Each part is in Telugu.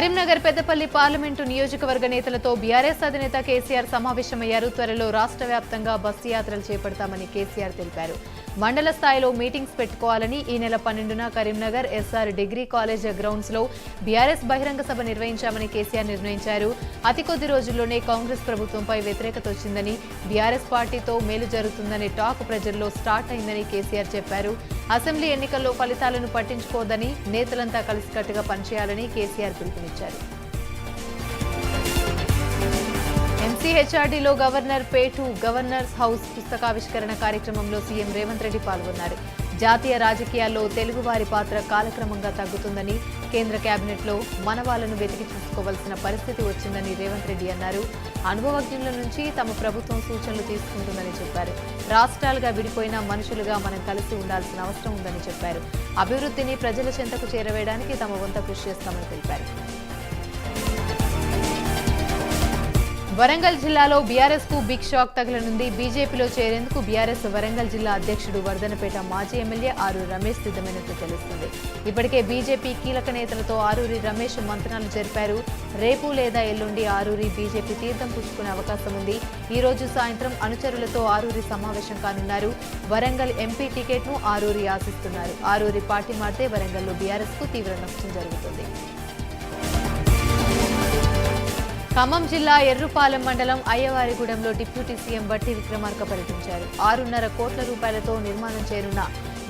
కరీంనగర్ పెద్దపల్లి పార్లమెంటు నియోజకవర్గ నేతలతో బీఆర్ఎస్ అధినేత కేసీఆర్ సమావేశమయ్యారు. త్వరలో రాష్ట్ర వ్యాప్తంగా బస్సు యాత్రలు చేపడతామని కేసీఆర్ తెలిపారు. మండల స్థాయిలో మీటింగ్స్ పెట్టుకోవాలని ఈ నెల 12న Karimnagar S R degree college grounds లో బీఆర్ఎస్ బహిరంగ సభ నిర్వహించామని కేసీఆర్ నిర్ణయించారు. అతి కొద్ది రోజుల్లోనే కాంగ్రెస్ ప్రభుత్వంపై వ్యతిరేకత వచ్చిందని, బీఆర్ఎస్ పార్టీతో మేలు జరుగుతుందనే టాక్ ప్రజల్లో స్టార్ట్ అయిందని కేసీఆర్ చెప్పారు. అసెంబ్లీ ఎన్నికల్లో ఫలితాలను పట్టించుకోవద్దని, నేతలంతా కలిసికట్టుగా పనిచేయాలని కేసీఆర్ పిలుపునిచ్చారు. ఎంసీహెచ్ఆర్డీలో గవర్నర్ పేటు గవర్నర్స్ హౌస్ పుస్తకావిష్కరణ కార్యక్రమంలో సీఎం రేవంత్ రెడ్డి పాల్గొన్నారు. జాతీయ రాజకీయాల్లో తెలుగువారి పాత్ర కాలక్రమంగా తగ్గుతుందని, కేంద్ర కేబినెట్లో మనవాళ్లను వెతికి చూసుకోవాల్సిన పరిస్థితి వచ్చిందని రేవంత్ రెడ్డి అన్నారు. అనుభవజ్ఞుల నుంచి తమ ప్రభుత్వం సూచనలు తీసుకుంటుందని చెప్పారు. రాష్ట్రాలుగా విడిపోయిన మనుషులుగా మనం కలిసి ఉండాల్సిన అవసరం ఉందని చెప్పారు. అభివృద్ధిని ప్రజల చెంతకు చేరవేయడానికి తమ వంత కృషి చేస్తామని తెలిపారు. వరంగల్ జిల్లాలో బీఆర్ఎస్ కు బిగ్ షాక్ తగలనుంది. బీజేపీలో చేరేందుకు బీఆర్ఎస్ వరంగల్ జిల్లా అధ్యక్షుడు వర్ధనపేట మాజీ ఎమ్మెల్యే ఆరూరి రమేష్ సిద్ధమైనట్లు తెలుస్తుంది. ఇప్పటికే బీజేపీ కీలక నేతలతో ఆరూరి రమేష్ మంతనాలు జరిపారు. రేపు లేదా ఎల్లుండి ఆరూరి బీజేపీ తీర్థం పుచ్చుకునే అవకాశం ఉంది. ఈ రోజు సాయంత్రం అనుచరులతో ఆరూరి సమావేశం కానున్నారు. వరంగల్ ఎంపీ టికెట్ను ఆరూరి ఆశిస్తున్నారు. ఆరూరి పార్టీ మారితే వరంగల్లో బీఆర్ఎస్ కు తీవ్ర నష్టం జరుగుతుంది. ఖమ్మం జిల్లా ఎర్రుపాలెం మండలం అయ్యవారిగూడెంలో డిప్యూటీ సీఎం బట్టి విక్రమార్క పర్యటించారు. 6.5 కోట్ల రూపాయలతో నిర్మాణం చేరున్న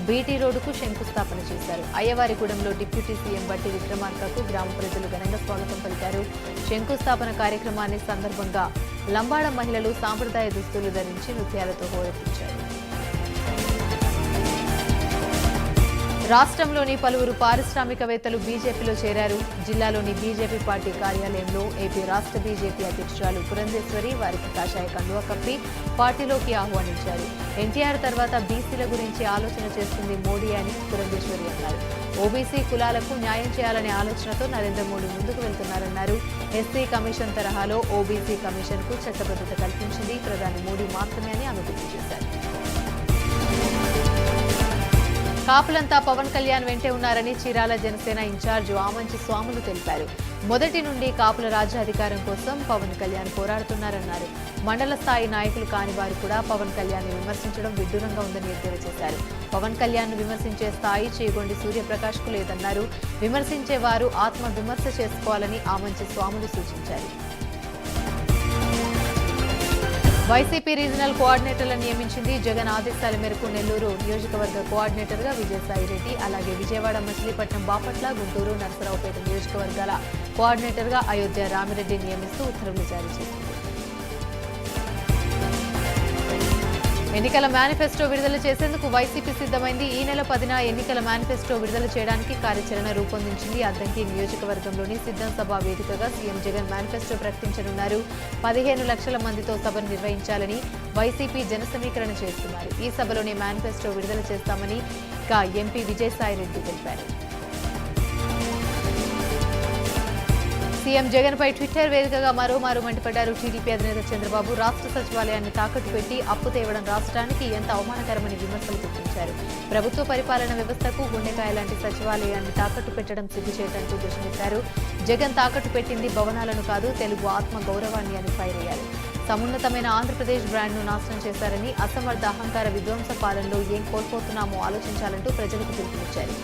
బీటీ రోడ్డుకు శంకుస్థాపన చేశారు. అయ్యవారిగూడెంలో డిప్యూటీ సీఎం బట్టి విక్రమార్కకు గ్రామ ప్రజలు ఘనంగా స్వాగతం పలికారు. శంకుస్థాపన కార్యక్రమాన్ని సందర్భంగా లంబాడ మహిళలు సాంప్రదాయ దుస్తులు ధరించి నృత్యాలతో హోరెత్తించారు. రాష్ట్రంలోని పలువురు పారిశ్రామికవేత్తలు బీజేపీలో చేరారు. జిల్లాలోని బీజేపీ పార్టీ కార్యాలయంలో ఏపీ రాష్ట్ర బీజేపీ అధ్యక్షురాలు పురంధేశ్వరి వారికి కాషాయ కండువా కప్పి పార్టీలోకి ఆహ్వానించారు. ఎన్టీఆర్ తర్వాత బీసీల గురించి ఆలోచన చేస్తుంది మోడీ అని పురంధేశ్వరి అన్నారు. ఓబీసీ కులాలకు న్యాయం చేయాలనే ఆలోచనతో నరేంద్ర మోడీ ముందుకు వెళ్తున్నారన్నారు. ఎస్సీ కమిషన్ తరహాలో ఓబీసీ కమిషన్ కు చట్టబద్ధత కల్పించింది ప్రధాని మోడీ మాత్రమే అని ఆమె గుర్తు చేశారు. కాపులంతా పవన్ కళ్యాణ్ వెంటే ఉన్నారని చీరాల జనసేన ఇన్ఛార్జ్ ఆమంచి స్వాములు తెలిపారు. మొదటి నుండి కాపుల రాజ్యాధికారం కోసం పవన్ కళ్యాణ్ పోరాడుతున్నారన్నారు. మండల స్థాయి నాయకులు కాని వారు కూడా పవన్ కళ్యాణ్ ని విమర్శించడం విడ్డూరంగా ఉందని ఎద్దేవా చేశారు. పవన్ కళ్యాణ్ ను విమర్శించే స్థాయి చేగొండి సూర్యప్రకాష్ కు లేదన్నారు. విమర్శించే వారు ఆత్మ విమర్శ చేసుకోవాలని ఆమంచి స్వాములు సూచించారు. వైసీపీ రీజనల్ కోఆర్డినేటర్లను నియమించింది. జగన్ ఆదేశాల మేరకు నెల్లూరు నియోజకవర్గ కోఆర్డినేటర్గా విజయసాయిరెడ్డి, అలాగే విజయవాడ, మచిలీపట్నం, బాపట్ల, గుంటూరు, నరసరావుపేట నియోజకవర్గాల కోఆర్డినేటర్గా అయోధ్య రామిరెడ్డి నియమిస్తూ ఉత్తర్వులు జారీ చేసింది. ఎన్నికల మేనిఫెస్టో విడుదల చేసేందుకు వైసీపీ సిద్ధమైంది. ఈ నెల 10న ఎన్నికల మేనిఫెస్టో విడుదల చేయడానికి కార్యాచరణ రూపొందించింది. అద్దంకి నియోజకవర్గంలోని సిద్ధం సభ వేదికగా సీఎం జగన్ మేనిఫెస్టో ప్రకటించనున్నారు. 15 లక్షల మందితో సభను నిర్వహించాలని వైసీపీ జన సమీకరణ చేస్తున్నారు. ఈ సభలోనే మేనిఫెస్టో విడుదల చేస్తామని ఎంపీ విజయసాయిరెడ్డి తెలిపారు. సీఎం జగన్ పై ట్విట్టర్ వేదికగా మరోమారు మండిపడ్డారు. టీడీపీ అధినేత చంద్రబాబు రాష్ట్ర సచివాలయాన్ని తాకట్టు పెట్టి అప్పు తేవడం రాష్ట్రానికి ఎంత అవమానకరమని విమర్శలు గుర్తించారు. ప్రభుత్వ పరిపాలన వ్యవస్థకు గుండెకాయ లాంటి సచివాలయాన్ని తాకట్టు పెట్టడం సిగ్గుచేటంటూ దుష్మెత్తారు. జగన్ తాకట్టు పెట్టింది భవనాలను కాదు, తెలుగు ఆత్మ గౌరవాన్ని అని ఫైర్ అయ్యారు. సమున్నతమైన ఆంధ్రప్రదేశ్ బ్రాండ్ను నాశనం చేశారని, అసమర్థ అహంకార విధ్వంస పాలనలో ఏం కోల్పోతున్నామో ఆలోచించాలంటూ ప్రజలకు పిలుపునిచ్చారు.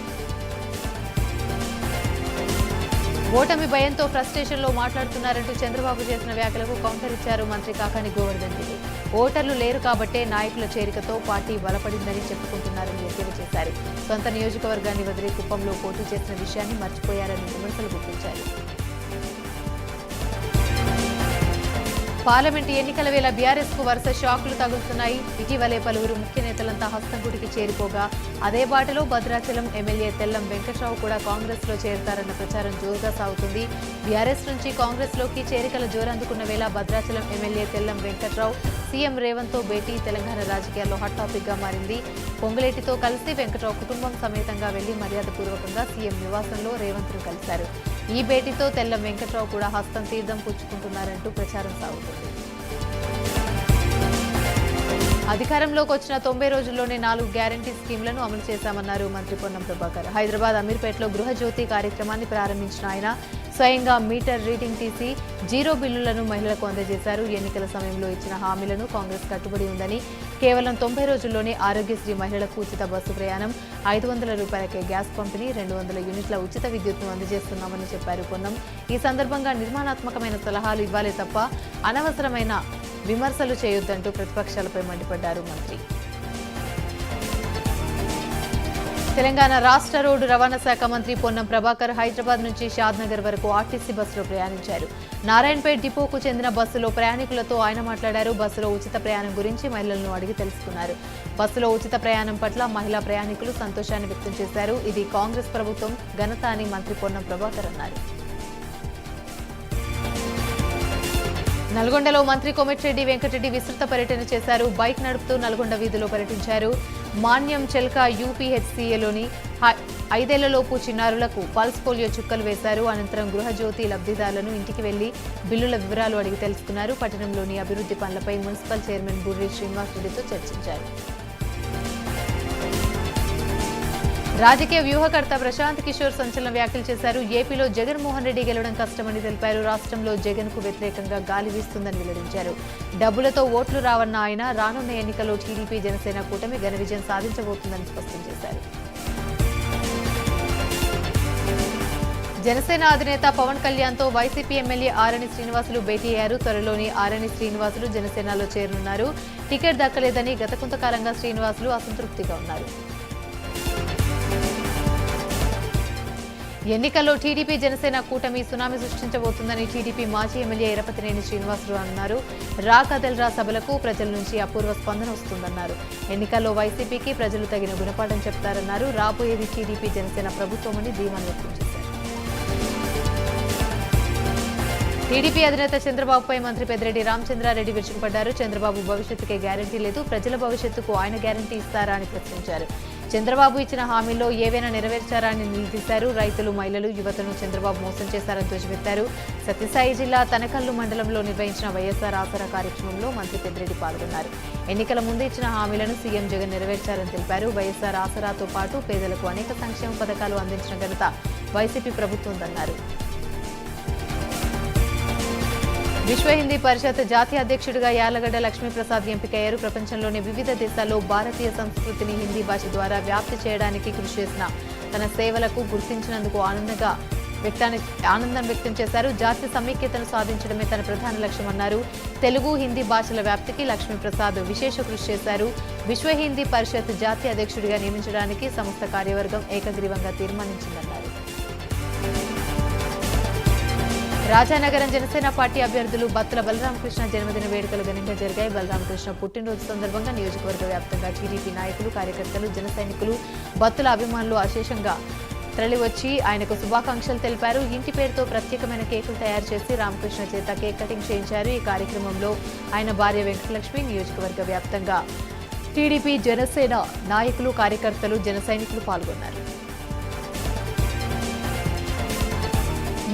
ఓటమి భయంతో ఫ్రస్ట్రేషన్లో మాట్లాడుతున్నారంటూ చంద్రబాబు చేసిన వ్యాఖ్యలకు కౌంటర్ ఇచ్చారు మంత్రి కాకాని గోవర్ధన్ రెడ్డి. ఓటర్లు లేరు కాబట్టే నాయకుల చేరికతో పార్టీ బలపడిందని చెప్పుకుంటున్నారని ఎద్దేవా చేశారు. సొంత నియోజకవర్గాన్ని వదిలి కుప్పంలో పోటీ చేసిన విషయాన్ని మర్చిపోయారని విమర్శలు గుర్తించారు. పార్లమెంటు ఎన్నికల వేళ బీఆర్ఎస్ కు వరుస షాకులు తగులుతున్నాయి. ఇటీవలే పలువురు ముఖ్య నేతలంతా హస్తంగుడికి చేరిపోగా అదే బాటలో భద్రాచలం ఎమ్మెల్యే తెల్లం వెంకట్రావు కూడా కాంగ్రెస్ లో చేరతారన్న ప్రచారం జోరుగా సాగుతుంది. బీఆర్ఎస్ నుంచి కాంగ్రెస్ లోకి చేరికల జోరందుకున్న వేళ భద్రాచలం ఎమ్మెల్యే తెల్లం వెంకట్రావు సీఎం రేవంత్ తో భేటీ తెలంగాణ రాజకీయాల్లో హాట్ టాపిక్ గా మారింది. పొంగులేటితో కలిసి వెంకట్రావు కుటుంబం సమేతంగా వెళ్లి మర్యాదపూర్వకంగా సీఎం నివాసంలో రేవంత్ ను కలిశారు. ఈ భేటీతో తెల్లం వెంకట్రావు కూడా హస్తం తీర్థం పుచ్చుకుంటున్నారంటూ ప్రచారం సాగుతుంది. అధికారంలోకి వచ్చిన 90 రోజుల్లోనే 4 గ్యారంటీ స్కీమ్లను అమలు చేశామన్నారు మంత్రి పొన్నం ప్రభాకర్. హైదరాబాద్ అమీర్పేటలో గృహజ్యోతి కార్యక్రమాన్ని ప్రారంభించిన ఆయన స్వయంగా మీటర్ రీడింగ్ తీసి జీరో బిల్లులను మహిళలకు అందజేశారు. ఎన్నికల సమయంలో ఇచ్చిన హామీలను కాంగ్రెస్ కట్టుబడి ఉందని, కేవలం 90 రోజుల్లోనే ఆరోగ్యశ్రీ మహిళలకు ఉచిత బస్సు ప్రయాణం, 500 రూపాయలకే గ్యాస్ పంపిణీ, 200 యూనిట్ల ఉచిత విద్యుత్ను అందజేస్తున్నామని చెప్పారు పొన్నం. ఈ సందర్భంగా నిర్మాణాత్మకమైన సలహాలు ఇవ్వాలే తప్ప అనవసరమైన విమర్శలు చేయొద్దంటూ ప్రతిపక్షాలపై మండిపడ్డారు మంత్రి. తెలంగాణ రాష్ట్ర రోడ్డు రవాణా శాఖ మంత్రి పొన్నం ప్రభాకర్ హైదరాబాద్ నుంచి షాద్నగర్ వరకు ఆర్టీసీ బస్సులో ప్రయాణించారు. నారాయణపేట్ డిపోకు చెందిన బస్సులో ప్రయాణికులతో ఆయన మాట్లాడారు. బస్సులో ఉచిత ప్రయాణం గురించి మహిళలను అడిగి తెలుసుకున్నారు. బస్సులో ఉచిత ప్రయాణం పట్ల మహిళా ప్రయాణికులు సంతోషాన్ని వ్యక్తం చేశారు. ఇది కాంగ్రెస్ ప్రభుత్వం ఘనత అని మంత్రి పొన్నం ప్రభాకర్ అన్నారు. నల్గొండలో మంత్రి కోమటిరెడ్డి వెంకటరెడ్డి విస్తృత పర్యటన చేశారు. బైక్ నడుపుతూ నల్గొండ వీధిలో పర్యటించారు. మాన్యం చెల్కా యూపీహెచ్సీఏలోని 5 ఏళ్లలోపు చిన్నారులకు పల్స్ పోలియో చుక్కలు వేశారు. అనంతరం గృహజ్యోతి లబ్ధిదారులను ఇంటికి వెళ్లి బిల్లుల వివరాలు అడిగి తెలుసుకున్నారు. పట్టణంలోని అభివృద్ధి పనులపై మున్సిపల్ చైర్మన్ బుర్రి శ్రీనివాసరెడ్డితో చర్చించారు. రాజకీయ వ్యూహకర్త ప్రశాంత్ కిషోర్ సంచలన వ్యాఖ్యలు చేశారు. ఏపీలో జగన్మోహన్ రెడ్డి గెలవడం కష్టమని తెలిపారు. రాష్ట్రంలో జగన్ కు వ్యతిరేకంగా గాలి వీస్తుందని వెల్లడించారు. డబ్బులతో ఓట్లు రావన్న ఆయన రానున్న ఎన్నికల్లో టీడీపీ జనసేన కూటమి ఘన విజయం సాధించబోతుందని స్పష్టం చేశారు. జనసేన అధినేత పవన్ కళ్యాణ్ తో వైసీపీ ఎమ్మెల్యే ఆరణి శ్రీనివాసులు భేటీ అయ్యారు. త్వరలోని ఆరణి శ్రీనివాసులు జనసేనలో చేరనున్నారు. టికెట్ దక్కలేదని గత కొంతకాలంగా శ్రీనివాసులు అసంతృప్తిగా ఉన్నారు. ఎన్నికల్లో టీడీపీ జనసేన కూటమి సునామీ సృష్టించబోతుందని టీడీపీ మాజీ ఎమ్మెల్యే ఎరపతినేని శ్రీనివాసులు అన్నారు. రా కదల్రా సభలకు ప్రజల నుంచి అపూర్వ స్పందన వస్తుందన్నారు. ఎన్నికల్లో వైసీపీకి ప్రజలు తగిన గుణపాఠం చెప్తారన్నారు. రాబోయేది టీడీపీ జనసేన ప్రభుత్వమని ధీమాను వ్యక్తం చేశారు. టీడీపీ అధినేత చంద్రబాబుపై మంత్రి పెద్దిరెడ్డి రామచంద్రారెడ్డి విరుచుకుపడ్డారు. చంద్రబాబు భవిష్యత్తుకే గ్యారంటీ లేదు, ప్రజల భవిష్యత్తుకు ఆయన గ్యారంటీ ఇస్తారా అని ప్రశ్నించారు. చంద్రబాబు ఇచ్చిన హామీల్లో ఏవైనా నెరవేర్చారా అని నిలదీశారు. రైతులు, మహిళలు, యువతను చంద్రబాబు మోసం చేశారని ధ్వజమెత్తారు. సత్యసాయి జిల్లా తనకల్లు మండలంలో నిర్వహించిన వైఎస్ఆర్ ఆసరా కార్యక్రమంలో మంత్రి పెద్దిరెడ్డి పాల్గొన్నారు. ఎన్నికల ముందు ఇచ్చిన హామీలను సీఎం జగన్ నెరవేర్చారని తెలిపారు. వైఎస్ఆర్ ఆసరాతో పాటు పేదలకు అనేక సంక్షేమ పథకాలు అందించిన ఘనత వైసీపీ ప్రభుత్వందన్నారు. విశ్వ హిందీ పరిషత్ జాతీయ అధ్యక్షుడిగా యార్లగడ్డ లక్ష్మీప్రసాద్ ఎంపికయ్యారు. ప్రపంచంలోని వివిధ దేశాల్లో భారతీయ సంస్కృతిని హిందీ భాష ద్వారా వ్యాప్తి చేయడానికి కృషి చేసిన తన సేవలకు గుర్తించినందుకు ఆనందం వ్యక్తం చేశారు. జాతీయ సమైక్యతను సాధించడమే తన ప్రధాన లక్ష్యమన్నారు. తెలుగు, హిందీ భాషల వ్యాప్తికి లక్ష్మీప్రసాద్ విశేష కృషి చేశారు. విశ్వ హిందీ పరిషత్ జాతీయ అధ్యక్షుడిగా నియమించడానికి సంస్థ కార్యవర్గం ఏకగ్రీవంగా తీర్మానించిందన్నారు. రాజానగరం జనసేన పార్టీ అభ్యర్థులు బత్తుల బలరామకృష్ణ జన్మదిన వేడుకలు ఘనంగా జరిగాయి. బలరామకృష్ణ పుట్టినరోజు సందర్భంగా నియోజకవర్గ వ్యాప్తంగా టీడీపీ నాయకులు, కార్యకర్తలు, జన సైనికులు, బత్తుల అభిమానులు అశేషంగా తరలివచ్చి ఆయనకు శుభాకాంక్షలు తెలిపారు. ఇంటి పేరుతో ప్రత్యేకమైన కేకులు తయారు చేసి రామకృష్ణ చేత కేక్ కటింగ్ చేయించారు. ఈ కార్యక్రమంలో ఆయన భార్య వెంకటలక్ష్మి, నియోజకవర్గ వ్యాప్తంగా టీడీపీ, జనసేన నాయకులు, కార్యకర్తలు, జన సైనికులు పాల్గొన్నారు.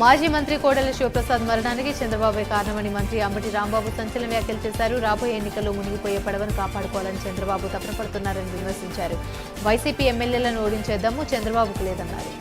మాజీ మంత్రి కోడెల శివప్రసాద్ మరణానికి చంద్రబాబే కారణమని మంత్రి అంబటి రాంబాబు సంచలన వ్యాఖ్యలు చేశారు. రాబోయే ఎన్నికల్లో మునిగిపోయే పడవను కాపాడుకోవాలని చంద్రబాబు తపన పడుతున్నారని విమర్శించారు. వైసీపీ ఎమ్మెల్యేలను ఓడించే దమ్ము చంద్రబాబుకు లేదన్నారు.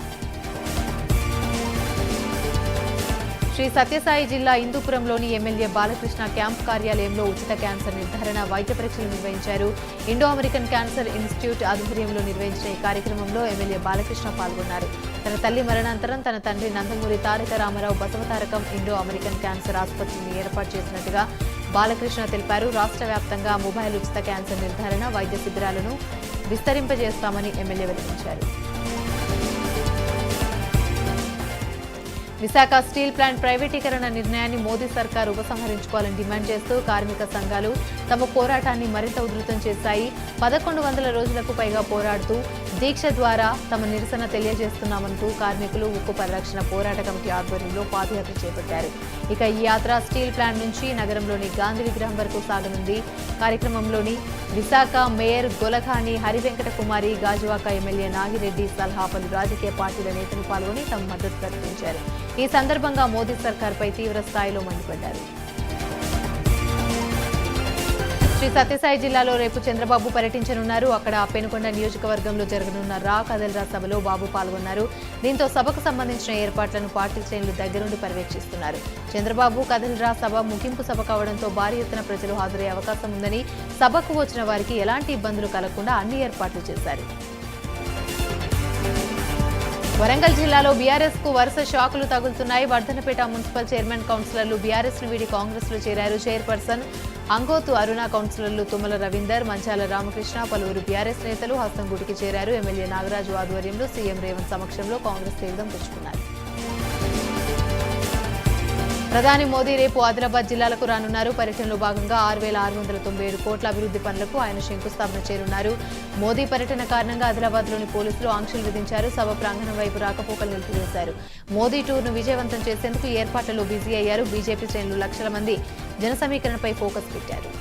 శ్రీ సత్యసాయి జిల్లా ఇందూపురంలోని ఎమ్మెల్యే బాలకృష్ణ క్యాంప్ కార్యాలయంలో ఉచిత క్యాన్సర్ నిర్ధారణ, వైద్య పరీక్షలు నిర్వహించారు. ఇండో అమెరికన్ క్యాన్సర్ ఇన్స్టిట్యూట్ ఆధ్వర్యంలో నిర్వహించిన ఈ కార్యక్రమంలో ఎమ్మెల్యే బాలకృష్ణ పాల్గొన్నారు. తన తల్లి మరణానంతరం తన తండ్రి Nandamuri Taraka Ramarao Basavatarakam Indo American cancer ఆసుపత్రిని ఏర్పాటు చేసినట్టుగా బాలకృష్ణ తెలిపారు. రాష్ట్ర వ్యాప్తంగా మొబైల్ ఉచిత క్యాన్సర్ నిర్ధారణ, వైద్య శిబిరాలను విస్తరింపజేస్తామని ఎమ్మెల్యే వెల్లడించారు. విశాఖ స్టీల్ ప్లాంట్ ప్రైవేటీకరణ నిర్ణయాన్ని మోదీ సర్కార్ ఉపసంహరించుకోవాలని డిమాండ్ చేస్తూ కార్మిక సంఘాలు తమ పోరాటాన్ని మరింత ఉధృతం చేశాయి. 1100 రోజులకు పైగా పోరాడుతూ దీక్ష ద్వారా తమ నిరసన తెలియజేస్తున్నామంటూ కార్మికులు ఉక్కు పరిరక్షణ పోరాట కమిటీ ఆధ్వర్యంలో పాదయాత్ర చేపట్టారు. ఇక ఈ యాత్ర స్టీల్ ప్లాంట్ నుంచి నగరంలోని గాంధీ విగ్రహం వరకు సాగనుంది. కార్యక్రమంలోని విశాఖ మేయర్ గొలఖాని హరివెంకట కుమారి, గాజువాక ఎమ్మెల్యే నాగిరెడ్డి సలహా పలు రాజకీయ పార్టీల నేతలు పాల్గొని తమ మద్దతు ప్రకటించారు. ఈ సందర్భంగా మోదీ సర్కార్పై తీవ్ర స్థాయిలో మండిపడ్డారు. శ్రీ సత్యసాయి జిల్లాలో రేపు చంద్రబాబు పర్యటించనున్నారు. అక్కడ పెనుకొండ నియోజకవర్గంలో జరగనున్న రా కదల్రా సభలో బాబు పాల్గొన్నారు. దీంతో సభకు సంబంధించిన ఏర్పాట్లను పార్టీ శ్రేణులు దగ్గరుండి పర్యవేక్షిస్తున్నారు. చంద్రబాబు కదల్రా సభ ముగింపు సభ కావడంతో భారీ ఎత్తున ప్రజలు హాజరయ్యే అవకాశం ఉందని, సభకు వచ్చిన వారికి ఎలాంటి ఇబ్బందులు కలగకుండా అన్ని ఏర్పాట్లు చేశారు. వరంగల్ జిల్లాలో బీఆర్ఎస్ కు వరుస షాకులు తగులుతున్నాయి. వర్ధనపేట మున్సిపల్ చైర్మన్ కౌన్సిలర్లు బీఆర్ఎస్ ను వీడి కాంగ్రెస్ లో చేరారు. చైర్పర్సన్ అంగోతు అరుణ, కౌన్సిలర్లు తుమ్మల రవీందర్, మంచాల రామకృష్ణ, పలువురు బీఆర్ఎస్ నేతలు హస్తంగూటికి చేరారు. ఎమ్మెల్యే నాగరాజు ఆధ్వర్యంలో సీఎం రేవంత్ సమక్షంలో కాంగ్రెస్ తీర్థం పుచ్చుకున్నారు. ప్రధాని మోదీ రేపు ఆదిలాబాద్ జిల్లాలకు రానున్నారు. పర్యటనలో భాగంగా 6,697 కోట్ల అభివృద్ధి పనులకు ఆయన శంకుస్థాపన చేరున్నారు. మోదీ పర్యటన కారణంగా ఆదిలాబాద్లోని పోలీసులు ఆంక్షలు విధించారు. సభ ప్రాంగణం వైపు రాకపోకలు నిలిపివేశారు. మోదీ టూర్ను విజయవంతం చేసేందుకు ఏర్పాట్లలో బిజీ అయ్యారు. బీజేపీ శ్రేణులు లక్షల మంది జన సమీకరణపై ఫోకస్ పెట్టారు.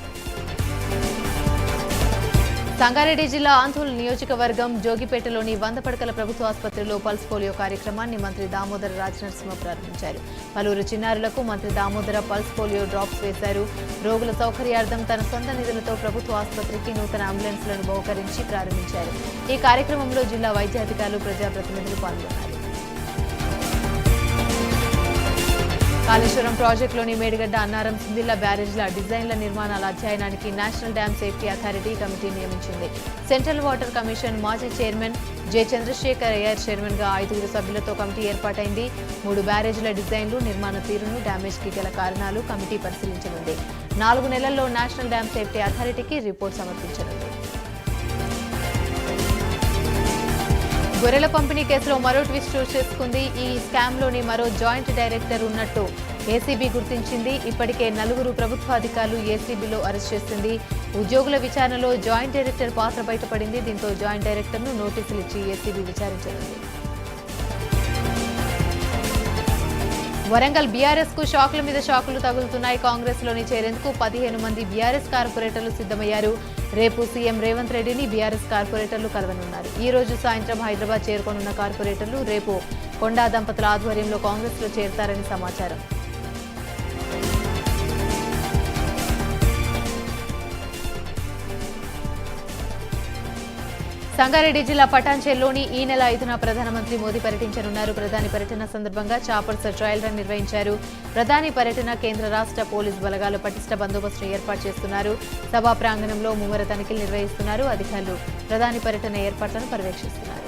సంగారెడ్డి జిల్లా ఆందోళన నియోజకవర్గం జోగిపేటలోని 100 పడకల ప్రభుత్వ ఆసుపత్రిలో పల్స్ పోలియో కార్యక్రమాన్ని మంత్రి దామోదర రాజనరసింహ ప్రారంభించారు. పలువురు చిన్నారులకు మంత్రి దామోదర పల్స్ పోలియో డ్రాప్స్ వేశారు. రోగుల సౌకర్యార్థం తన సొంత నిధులతో ప్రభుత్వ ఆసుపత్రికి నూతన అంబులెన్స్లను బహుకరించి ప్రారంభించారు. ఈ కార్యక్రమంలో జిల్లా వైద్యాధికారులు, ప్రజాప్రతినిధులు పాల్గొన్నారు. కాళేశ్వరం ప్రాజెక్టులోని మేడిగడ్డ, అన్నారం, సిందిల్లా బ్యారేజ్ల డిజైన్ల నిర్మాణాల అధ్యయనానికి national dam safety authority committee నియమించింది. సెంట్రల్ వాటర్ కమిషన్ మాజీ chairman J Chandrashekhar Iyer chairman గా 5 సభ్యులతో కమిటీ ఏర్పాటైంది. 3 బ్యారేజ్ల డిజైన్లు, నిర్మాణ తీరును, డ్యామేజ్ కి గల కారణాలు కమిటీ పరిశీలించనుంది. 4 నెలల్లో నేషనల్ డ్యామ్ సేఫ్టీ అథారిటీకి రిపోర్ట్ సమర్పించనుంది. గొర్రెల పంపిణీ కేసులో మరో ట్విస్ట్ చోటు చేసుకుంది. ఈ స్కామ్లోని మరో జాయింట్ డైరెక్టర్ ఉన్నట్టు ఏసీబీ గుర్తించింది. ఇప్పటికే 4 ప్రభుత్వ అధికారులు ఏసీబీలో అరెస్ట్ చేసింది. ఉద్యోగుల విచారణలో జాయింట్ డైరెక్టర్ పాత్ర బయటపడింది. దీంతో జాయింట్ డైరెక్టర్ను నోటీసులు ఇచ్చి ఏసీబీ విచారించనుంది. వరంగల్ బీఆర్ఎస్ కు షాకుల మీద షాకులు తగులుతున్నాయి. కాంగ్రెస్ లోని చేరేందుకు 15 మంది బీఆర్ఎస్ కార్పొరేటర్లు సిద్ధమయ్యారు. రేపు సీఎం రేవంత్ రెడ్డిని బీఆర్ఎస్ కార్పొరేటర్లు కలవనున్నారు. ఈ రోజు సాయంత్రం హైదరాబాద్ చేరుకోనున్న కార్పొరేటర్లు రేపు కొండా దంపతుల ఆధ్వర్యంలో కాంగ్రెస్ లో చేరతారని సమాచారం. సంగారెడ్డి జిల్లా పటాన్చెరులోని ఈ నెల 5న ప్రధానమంత్రి మోదీ పర్యటించనున్నారు. ప్రధాని పర్యటన సందర్భంగా చాపర్స్ ట్రయల్ రన్ నిర్వహించారు. ప్రధాని పర్యటన కేంద్ర రాష్ట్ర పోలీస్ బలగాలు పటిష్ట బందోబస్తును ఏర్పాటు చేస్తున్నారు. సభా ప్రాంగణంలో ముమ్మర తనిఖీలు నిర్వహిస్తున్నారు. అధికారులు ప్రధాని పర్యటన ఏర్పాట్లను పర్యవేక్షిస్తున్నారు.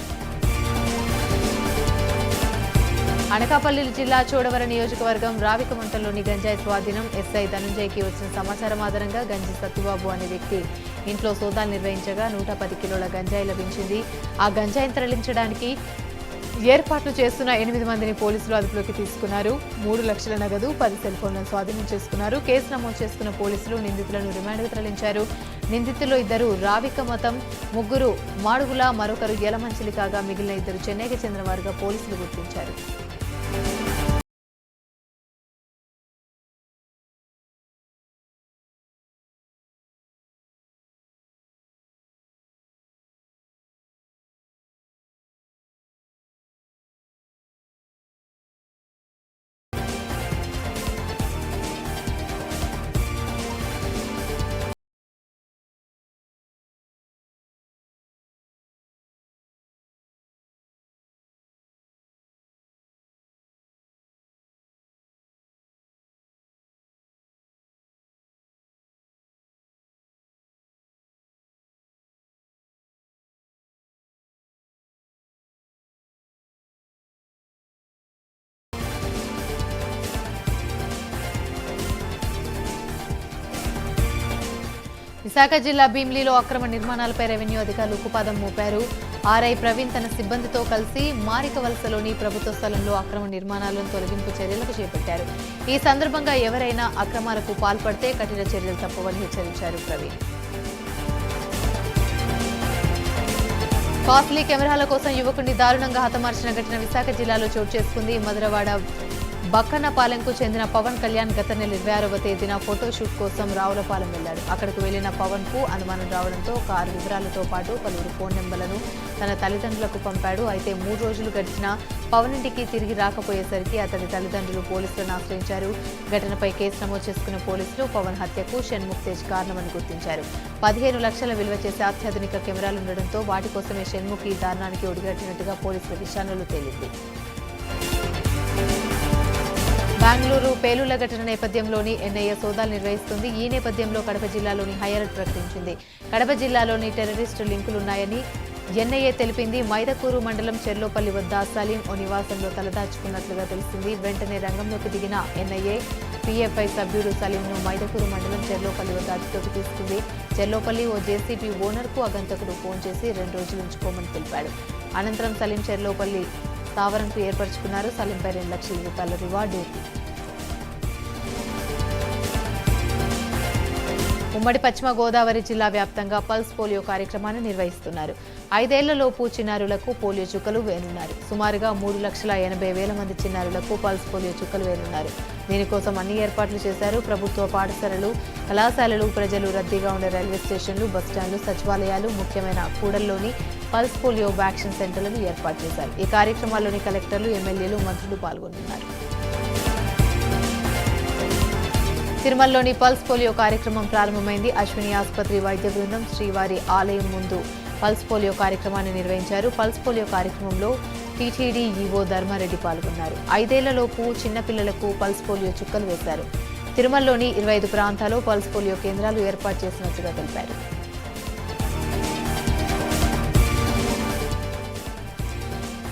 అనకాపల్లి జిల్లా చోడవరం నియోజకవర్గం రావికమంటలోని గంజాయి స్వాధీనం. ఎస్ఐ ధనుంజయ్కి వచ్చిన సమాచారం ఆధారంగా గంజి సత్యబాబు అనే వ్యక్తి ఇంట్లో సోదాలు నిర్వహించగా 110 కిలోల గంజాయి లభించింది. ఆ గంజాయిని తరలించడానికి ఏర్పాట్లు చేస్తున్న 8 మందిని పోలీసులు అదుపులోకి తీసుకున్నారు. 3 లక్షల నగదు, 10 సెల్ ఫోన్లను స్వాధీనం చేసుకున్నారు. కేసు నమోదు చేసుకున్న పోలీసులు నిందితులను రిమాండ్కు తరలించారు. నిందితుల్లో 2 రావికమతం, 3 మాడుగుల, మరొకరు యలమంచిలి కాగా మిగిలిన 2 చెన్నైకి చెందిన వారుగా పోలీసులు గుర్తించారు. విశాఖ జిల్లా భీమిలిలో అక్రమ నిర్మాణాలపై రెవెన్యూ అధికారులు ఉక్కుపాదం మోపారు. ఆర్ఐ ప్రవీణ్ తన సిబ్బందితో కలిసి మారికవలసలోని ప్రభుత్వ స్థలంలో అక్రమ నిర్మాణాలను తొలగింపు చర్యలకు చేపట్టారు. ఈ సందర్భంగా ఎవరైనా అక్రమాలకు పాల్పడితే కఠిన చర్యలు తప్పవని హెచ్చరించారు ప్రవీణ్. కాస్ట్లీ కెమెరాల కోసం యువకుడిని దారుణంగా హతమార్చిన ఘటన విశాఖ జిల్లాలో చోటు చేసుకుంది. మధురవాడ బక్కన్నపాలెంకు చెందిన పవన్ కళ్యాణ్ గత నెల 26వ తేదీన ఫోటోషూట్ కోసం రావులపాలెం వెళ్లాడు. అక్కడకు వెళ్లిన పవన్ కు అనుమానం రావడంతో కారు వివరాలతో పాటు పలువురు ఫోన్ నెంబర్లను తన తల్లిదండ్రులకు పంపాడు. అయితే 3 రోజులు గడిచినా పవన్ ఇంటికి తిరిగి రాకపోయేసరికి అతడి తల్లిదండ్రులు పోలీసులను ఆశ్రయించారు. ఘటనపై కేసు నమోదు చేసుకున్న పోలీసులు పవన్ హత్యకు షణ్ముఖ్ తేజ్ కారణమని గుర్తించారు. 15 లక్షల విలువ చేసే అత్యాధునిక కెమెరాలుండడంతో వాటి కోసమే షణ్ముఖ్ ఈ దారుణానికి ఒడిగట్టినట్టుగా పోలీసుల విచారణలో తేలింది. బెంగళూరు పేలుళ్ల ఘటన నేపథ్యంలోని ఎన్ఐఏ సోదాలు నిర్వహిస్తుంది. ఈ నేపథ్యంలో కడప జిల్లాలోని హై అలర్ట్ ప్రకటించింది. కడప జిల్లాలోని టెర్రరిస్టు లింకులున్నాయని ఎన్ఐఏ తెలిపింది. మైదకూరు మండలం చెర్లోపల్లి వద్ద సలీం ఓ నివాసంలో తలదాచుకున్నట్లుగా తెలిసింది. వెంటనే రంగంలోకి దిగిన ఎన్ఐఏ పీఎఫ్ఐ సభ్యుడు సలీంను మైదకూరు మండలం చెర్లోపల్లి వద్ద అదుపులోకి తీసుకుంది. చెర్లోపల్లి ఓ జేసీబీ ఓనర్కు అగంతకుడు ఫోన్ చేసి 2 రోజులు ఉంచుకోమని తెలిపాడు. అనంతరం సలీం చెర్లోపల్లి స్థావరంకు ఏర్పరచుకున్నారు. సలీంపై 2 లక్షల రూపాయల రివార్డు ఉంది. ఉమ్మడి పశ్చిమ గోదావరి జిల్లా వ్యాప్తంగా పల్స్ పోలియో కార్యక్రమాన్ని నిర్వహిస్తున్నారు. 5 ఏళ్లలోపు చిన్నారులకు పోలియో చుక్కలు వేయనున్నారు. సుమారుగా 3,80,000 మంది చిన్నారులకు పల్స్ పోలియో చుక్కలు వేయనున్నారు. దీనికోసం అన్ని ఏర్పాట్లు చేశారు. ప్రభుత్వ పాఠశాలలు, కళాశాలలు, ప్రజలు రద్దీగా ఉండే రైల్వే స్టేషన్లు, బస్టాండ్లు, సచివాలయాలు, ముఖ్యమైన కూడల్లోని పల్స్ పోలియో వ్యాక్సిన్ సెంటర్లను ఏర్పాటు చేశారు. ఈ కార్యక్రమాల్లోని కలెక్టర్లు, ఎమ్మెల్యేలు, మంత్రులు పాల్గొనున్నారు. తిరుమలలోని పల్స్ పోలియో కార్యక్రమం ప్రారంభమైంది. అశ్విని ఆసుపత్రి వైద్య బృందం శ్రీవారి ఆలయం ముందు పల్స్ పోలియో కార్యక్రమాన్ని నిర్వహించారు. పల్స్ పోలియో కార్యక్రమంలో టీటీడీ ఈవో ధర్మారెడ్డి పాల్గొన్నారు. 5 ఏళ్లలోపు చిన్నపిల్లలకు పల్స్ పోలియో చుక్కలు వేశారు. తిరుమలలోని 25 ప్రాంతాల్లో పల్స్ పోలియో కేంద్రాలు ఏర్పాటు చేసినట్లుగా తెలిపారు.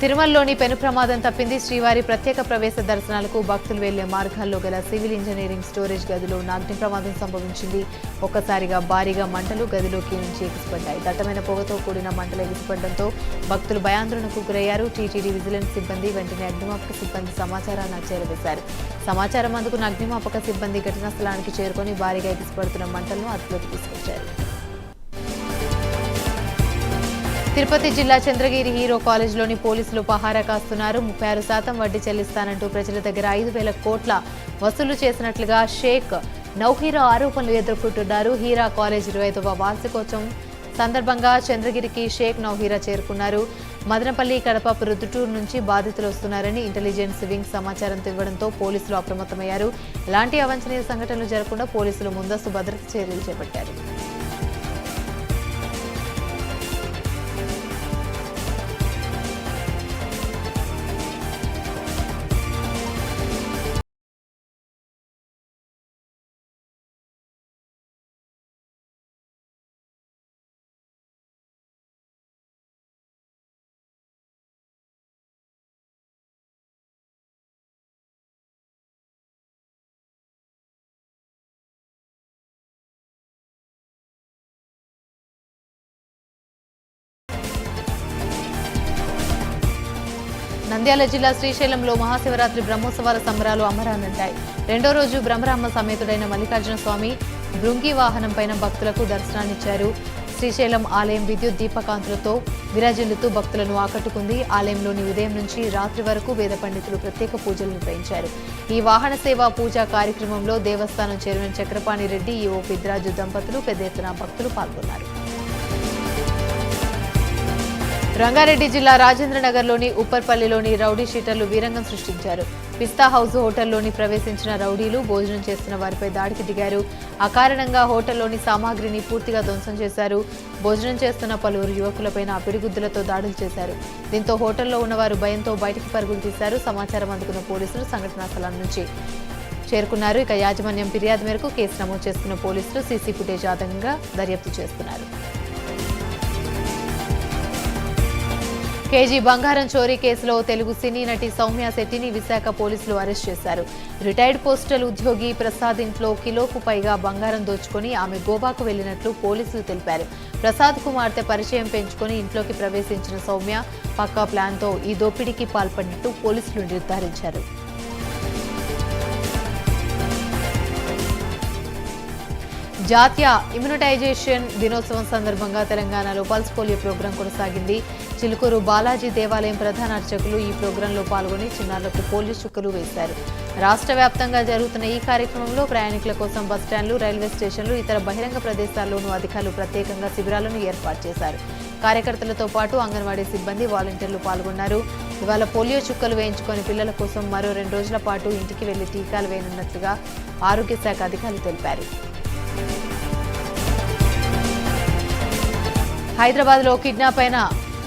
తిరుమలలోని పెను ప్రమాదం తప్పింది. శ్రీవారి ప్రత్యేక ప్రవేశ దర్శనాలకు భక్తులు వెళ్లే మార్గాల్లో గల సివిల్ ఇంజనీరింగ్ స్టోరేజ్ గదిలో అగ్ని ప్రమాదం సంభవించింది. ఒక్కసారిగా భారీగా మంటలు గదిలోకి నుంచి ఎగిసిపడ్డాయి. దట్టమైన పొగతో కూడిన మంటలు ఎగిసిపడడంతో భక్తులు భయాందోళనకు గురయ్యారు. టీటీడీ విజిలెన్స్ సిబ్బంది వెంటనే అగ్నిమాపక సిబ్బంది సమాచారాన్ని చేరవేశారు. సమాచారం అందుకున్న అగ్నిమాపక సిబ్బంది ఘటనా స్థలానికి చేరుకొని భారీగా ఎగిసిపడుతున్న మంటలను అదుపులోకి తీసుకొచ్చారు. తిరుపతి జిల్లా చంద్రగిరి హీరో కాలేజీలోని పోలీసులు పహారా కాస్తున్నారు. 36% వడ్డీ చెల్లిస్తానంటూ ప్రజల దగ్గర 5,000 కోట్ల వసూలు చేసినట్లుగా షేక్ నౌహీరా ఆరోపణలు ఎదుర్కొంటున్నారు. హీరా కాలేజ్ 25వ వార్షికోత్సవం సందర్భంగా చంద్రగిరికి షేక్ నౌహీరా చేరుకున్నారు. మదనపల్లి, కడప, ప్రొద్దుటూరు నుంచి బాధితులు వస్తున్నారని ఇంటెలిజెన్స్ వింగ్ సమాచారంతో ఇవ్వడంతో పోలీసులు అప్రమత్తమయ్యారు. ఎలాంటి అవాంఛనీయ సంఘటనలు జరగకుండా పోలీసులు ముందస్తు భద్రత చర్యలు చేపట్టారు. నంద్యాల జిల్లా శ్రీశైలంలో మహాశివరాత్రి బ్రహ్మోత్సవాల సంబరాలు అమరానంటాయి. 2వ రోజు బ్రహ్మరామ సమేతుడైన మల్లికార్జున స్వామి భృంగి వాహనంపైన భక్తులకు దర్శనాన్నిచ్చారు. శ్రీశైలం ఆలయం విద్యుత్ దీపకాంతులతో విరాజిల్లుతూ భక్తులను ఆకట్టుకుంది. ఆలయంలోని ఉదయం నుంచి రాత్రి వరకు వేద పండితులు ప్రత్యేక పూజలు నిర్వహించారు. ఈ వాహన సేవా పూజా కార్యక్రమంలో దేవస్థానం చైర్మన్ చక్రపాణి రెడ్డి, ఈవో పెద్దిరాజు దంపతులు పెద్ద ఎత్తున భక్తులు పాల్గొన్నారు. రంగారెడ్డి జిల్లా రాజేంద్రనగర్లోని ఉప్పర్పల్లిలోని రౌడీ షీటర్లు వీరంగం సృష్టించారు. పిస్తా హౌస్ హోటల్లోని ప్రవేశించిన రౌడీలు భోజనం చేస్తున్న వారిపై దాడికి దిగారు. అకారణంగా హోటల్లోని సామాగ్రిని పూర్తిగా ధ్వంసం చేశారు. భోజనం చేస్తున్న పలువురు యువకులపైన పిడిగుద్దులతో దాడులు చేశారు. దీంతో హోటల్లో ఉన్నవారు భయంతో బయటికి పరుగులు తీశారు. సమాచారం అందుకున్న పోలీసులు సంఘటనా స్థలం నుంచి చేరుకున్నారు. ఇక యాజమాన్యం ఫిర్యాదు మేరకు కేసు నమోదు చేసుకున్న పోలీసులు సీసీ ఫుటేజ్ ఆధారంగా దర్యాప్తు చేస్తున్నారు. కేజీ బంగారం చోరీ కేసులో తెలుగు సినీ నటి సౌమ్య శెట్టిని విశాఖ పోలీసులు అరెస్ట్ చేశారు. రిటైర్డ్ పోస్టల్ ఉద్యోగి ప్రసాద్ ఇంట్లో కిలోకు పైగా బంగారం దోచుకొని ఆమె గోవాకు వెళ్లినట్లు పోలీసులు తెలిపారు. ప్రసాద్ కుమార్తె పరిచయం పెంచుకొని ఇంట్లోకి ప్రవేశించిన సౌమ్య పక్కా ప్లాన్తో ఈ దోపిడీకి పాల్పడినట్టు పోలీసులు నిర్ధారించారు. జాతీయ ఇమ్యునటైజేషన్ దినోత్సవం సందర్భంగా తెలంగాణలో పల్స్ పోలియో ప్రోగ్రాం కొనసాగింది. చిలుకూరు బాలాజీ దేవాలయం ప్రధాన అర్చకులు ఈ ప్రోగ్రాంలో పాల్గొని చిన్నారులకు పోలియో చుక్కలు వేశారు. రాష్ట్ర వ్యాప్తంగా జరుగుతున్న ఈ కార్యక్రమంలో ప్రయాణికుల కోసం బస్టాండ్లు, రైల్వే స్టేషన్లు, ఇతర బహిరంగ ప్రదేశాల్లోనూ అధికారులు ప్రత్యేకంగా శిబిరాలను ఏర్పాటు చేశారు. కార్యకర్తలతో పాటు అంగన్వాడీ సిబ్బంది, వాలంటీర్లు పాల్గొన్నారు. ఇవాళ పోలియో చుక్కలు వేయించుకొని పిల్లల కోసం మరో 2 రోజుల పాటు ఇంటికి వెళ్లి టీకాలు వేయనున్నట్లుగా ఆరోగ్య శాఖ అధికారులు తెలిపారు. హైదరాబాద్లో కిడ్నాప్ అయిన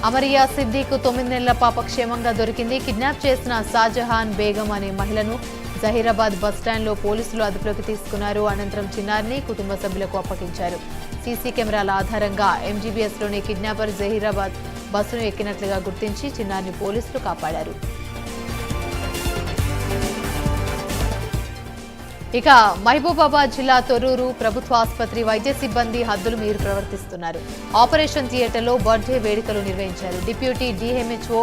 అమరియా సిద్దిక్ 9 నెలల పాప క్షేమంగా దొరికింది. కిడ్నాప్ చేసిన షాజహాన్ బేగం అనే మహిళను జహీరాబాద్ బస్టాండ్లో పోలీసులు అదుపులోకి తీసుకున్నారు. అనంతరం చిన్నారిని కుటుంబ సభ్యులకు అప్పగించారు. సీసీ కెమెరాల ఆధారంగా ఎంజీబీఎస్లోని కిడ్నాపర్ జహీరాబాద్ బస్సును ఎక్కినట్లుగా గుర్తించి చిన్నారిని పోలీసులు కాపాడారు. ఇక మహబూబాబాద్ జిల్లా తొర్రూరు ప్రభుత్వ ఆసుపత్రి వైద్య సిబ్బంది హద్దులు మీరి ప్రవర్తిస్తున్నారు. ఆపరేషన్ థియేటర్లో బర్త్డే వేడుకలు నిర్వహించారు. డిప్యూటీ డీఎంహెచ్ఓ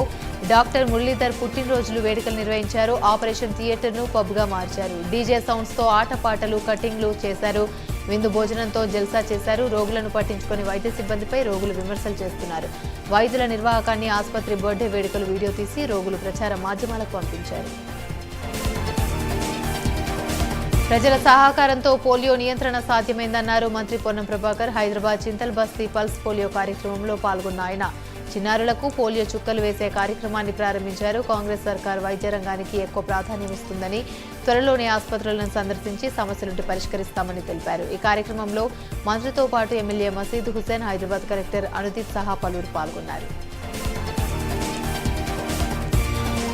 డాక్టర్ మురళీధర్ పుట్టినరోజులు వేడుకలు నిర్వహించారు. ఆపరేషన్ థియేటర్ను పబ్గా మార్చారు. డీజే సౌండ్స్తో ఆటపాటలు, కటింగ్లు చేశారు. విందు భోజనంతో జల్సా చేశారు. రోగులను పట్టించుకుని వైద్య సిబ్బందిపై రోగులు విమర్శలు చేస్తున్నారు. వైద్యుల నిర్వాహకాన్ని ఆసుపత్రి బర్త్డే వేడుకలు వీడియో తీసి రోగులు ప్రచార మాధ్యమాలకు పంపించారు. ప్రజల సహకారంతో పోలియో నియంత్రణ సాధ్యమైందన్నారు మంత్రి పొన్నం ప్రభాకర్. హైదరాబాద్ చింతల్ బస్తీ పల్స్ పోలియో కార్యక్రమంలో పాల్గొన్న ఆయన చిన్నారులకు పోలియో చుక్కలు వేసే కార్యక్రమాన్ని ప్రారంభించారు. కాంగ్రెస్ సర్కార్ వైద్య రంగానికి ఎక్కువ ప్రాధాన్యం ఇస్తుందని, త్వరలోనే ఆసుపత్రులను సందర్శించి సమస్యలుంటే పరిష్కరిస్తామని తెలిపారు. ఈ కార్యక్రమంలో మంత్రితో పాటు ఎమ్మెల్యే మసీద్ హుసేన్, హైదరాబాద్ కలెక్టర్ అనుదీప్ సహా పలువురు పాల్గొన్నారు.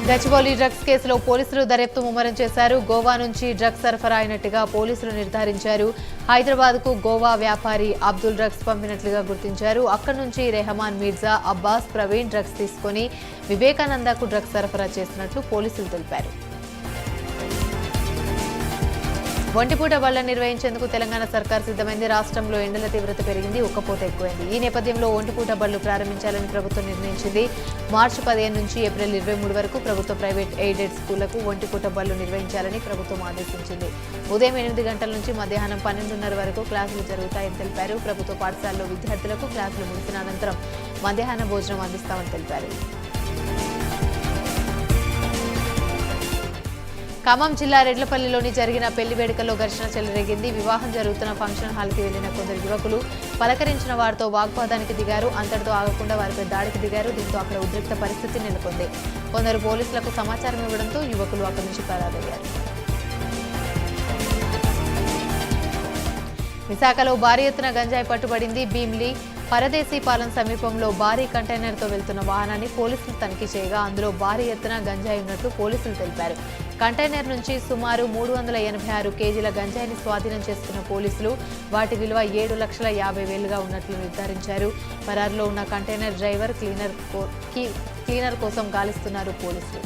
గచ్చిబౌలి డ్రగ్స్ కేసులో పోలీసులు దర్యాప్తు ముమ్మరం చేశారు. గోవా నుంచి డ్రగ్స్ సరఫరా అయినట్టుగా పోలీసులు నిర్ధారించారు. హైదరాబాద్కు గోవా వ్యాపారి అబ్దుల్ డ్రగ్స్ పంపినట్లుగా గుర్తించారు. అక్కడి నుంచి రెహమాన్, మీర్జా, అబ్బాస్, ప్రవీణ్ డ్రగ్స్ తీసుకుని వివేకానందకు డ్రగ్స్ సరఫరా చేసినట్లు పోలీసులు తెలిపారు. ఒంటిపూట బళ్ల నిర్వహించేందుకు తెలంగాణ సర్కార్ సిద్ధమైంది. రాష్ట్రంలో ఎండల తీవ్రత పెరిగింది, ఉక్కపోత ఎక్కువైంది. ఈ నేపథ్యంలో ఒంటిపూట బళ్లు ప్రారంభించాలని ప్రభుత్వం నిర్ణయించింది. మార్చి 15 నుంచి ఏప్రిల్ 23 వరకు ప్రభుత్వ, ప్రైవేట్, ఎయిడెడ్ స్కూళ్లకు ఒంటిపూట బళ్లు నిర్వహించాలని ప్రభుత్వం ఆదేశించింది. ఉదయం 8 గంటల నుంచి మధ్యాహ్నం 12:30 వరకు క్లాసులు జరుగుతాయని తెలిపారు. ప్రభుత్వ పాఠశాలలో విద్యార్థులకు క్లాసులు ముగిసిన అనంతరం మధ్యాహ్న భోజనం అందిస్తామని తెలిపారు. ఖమ్మం జిల్లా రెడ్లపల్లిలోని జరిగిన పెళ్లి వేడుకల్లో ఘర్షణ చెలరేగింది. వివాహం జరుగుతున్న ఫంక్షన్ హాల్కి వెళ్లిన కొందరు యువకులు పలకరించిన వారితో వాగ్వాదానికి దిగారు. అంతటితో ఆగకుండా వారిపై దాడికి దిగారు. దీంతో అక్కడ ఉద్రిక్త పరిస్థితి నెలకొంది. కొందరు పోలీసులకు సమాచారం ఇవ్వడంతో యువకులు అక్కడి నుంచి పరారయ్యారు. విశాఖలో భారీ ఎత్తున గంజాయి పట్టుబడింది. భీమిలి పరదేశీ పాలెం సమీపంలో భారీ కంటైనర్తో వెళ్తున్న వాహనాన్ని పోలీసులు తనిఖీ చేయగా అందులో భారీ ఎత్తున గంజాయి ఉన్నట్లు పోలీసులు తెలిపారు. కంటైనర్ నుంచి సుమారు 386 కేజీల గంజాయిని స్వాధీనం చేసుకున్న పోలీసులు వాటి విలువ 7,50,000గా ఉన్నట్లు నిర్ధారించారు. పరారులో ఉన్న కంటైనర్ డ్రైవర్, క్లీనర్ కోసం గాలిస్తున్నారు పోలీసులు.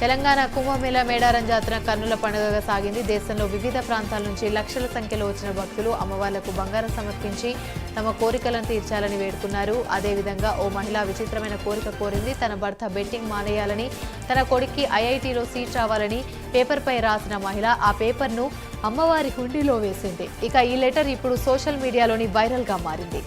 తెలంగాణ కుంభమేళా మేడారం జాతర కన్నుల పండుగగా సాగింది. దేశంలో వివిధ ప్రాంతాల నుంచి లక్షల సంఖ్యలో వచ్చిన భక్తులు అమ్మవార్లకు బంగారం సమర్పించి తమ కోరికలను తీర్చాలని వేడుకున్నారు. అదేవిధంగా ఓ మహిళ విచిత్రమైన కోరిక కోరింది. తన భర్త బెట్టింగ్ మానేయాలని, తన కొడుక్కి ఐఐటీలో సీట్ రావాలని పేపర్పై రాసిన మహిళ ఆ పేపర్ను అమ్మవారి హుండీలో వేసింది. ఇక ఈ లెటర్ ఇప్పుడు సోషల్ మీడియాలోని వైరల్గా మారింది.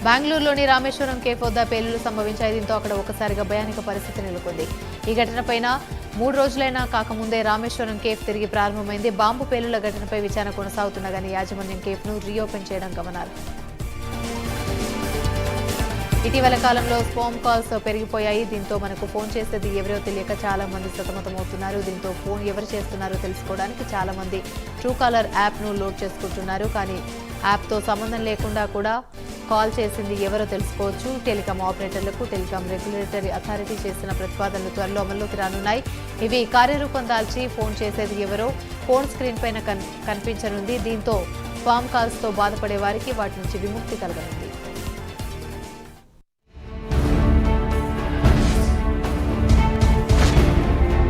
బెంగళూరులోని రామేశ్వరం కేఫ్ వద్ద పేలుళ్లు సంభవించాయి. దీంతో అక్కడ ఒకసారిగా భయానక పరిస్థితి నెలకొంది. ఈ ఘటనపైన 3 రోజులైనా కాకముందే రామేశ్వరం కేఫ్ తిరిగి ప్రారంభమైంది. బాంబు పేలుళ్ల ఘటనపై విచారణ కొనసాగుతుండగానే యాజమాన్యం కేఫ్ను రీఓపెన్ చేయడం గమనార్హం. ఇటీవల కాలంలో స్పామ్ కాల్స్ పెరిగిపోయాయి. దీంతో మనకు ఫోన్ చేసేది ఎవరో తెలియక చాలా మంది సతమతమవుతున్నారు. దీంతో ఫోన్ ఎవరు చేస్తున్నారో తెలుసుకోవడానికి చాలా మంది ట్రూకాలర్ యాప్ను లోడ్ చేసుకుంటున్నారు. కానీ యాప్తో సంబంధం లేకుండా కూడా కాల్ చేసింది ఎవరో తెలుసుకోవచ్చు. టెలికాం ఆపరేటర్లకు టెలికాం రెగ్యులేటరీ అథారిటీ చేసిన ప్రతిపాదనలు త్వరలో అమల్లోకి రానున్నాయి. ఇవి కార్యరూపం దాల్చి ఫోన్ చేసేది ఎవరో ఫోన్ స్క్రీన్ పైన కనిపించనుంది. దీంతో స్పామ్ కాల్స్తో బాధపడే వారికి వాటి నుంచి విముక్తి కలగనుంది.